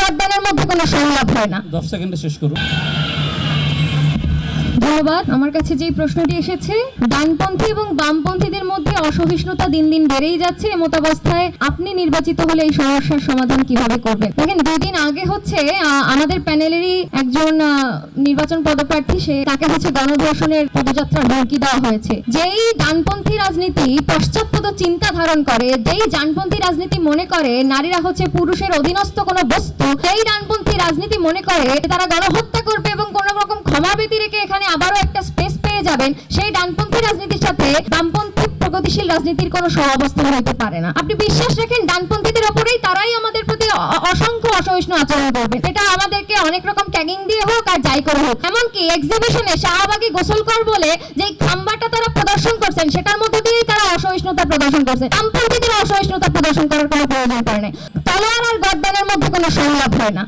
গদ্দানের মধ্যে কোনো সংলাপ হয় না। 10 সেকেন্ডে শেষ করুন। ধন্যবাদ। আমার কাছে যে প্রশ্নটি এসেছে, ডানপন্থী এবং বামপন্থীদের মধ্যে অসহিষ্ণুতা দিন দিন বেড়েই যাচ্ছে, এমতাবস্থায় আপনি নির্বাচিত হলে এই সমস্যার সমাধান কিভাবে করবেন? দেখেন, 2 দিন আগে আমাদের প্যানেলেরই একজন নির্বাচন পদপ্রার্থী, তাকে গণধর্ষণের পদযাত্রার হুমকি দেওয়া হয়েছে। যেই ডানপন্থী রাজনীতি পশ্চাৎপদ চিন্তা ধারণ করে, যেই ডানপন্থী রাজনীতি মনে করে নারীরা পুরুষের অধীনস্থ কোনো বস্তু, সেই ডানপন্থী রাজনীতি মনে করে তারা গণহত্যা করবে এবং কোন রকম ক্ষমা ব্যতি রেখে এখানে আবারও একটা স্পেস পেয়ে যাবেন, সেই ডানপন্থী রাজনীতির সাথে বামপন্থী প্রগতিশীল রাজনীতির কোনো সহাবস্থান হতে পারে না। আপনি বিশ্বাস রাখেন ডানপন্থীদের ওপরেই তারাই আমাদের প্রতি অসংখ্য অসহিষ্ণু আচরণ করবে। এটা আমাদেরকে অনেক রকম ট্যাগিং দিয়ে হোক আর যাই করে হোক। এমনকি এক্সিবিশনে শাহবাগী গোসলকর বলে যে খাম্বাটা তারা প্রদর্শন করছেন, সেটার মধ্যে দিয়েই তারা অসহিষ্ণুতা প্রদর্শন করছে। বামপন্থীদের অসহিষ্ণুতা প্রদর্শন করার কোনো প্রয়োজন পড়ে না। তলোয়ার আর গদ্দানের মধ্যে কোনো সংলাপ হয় না।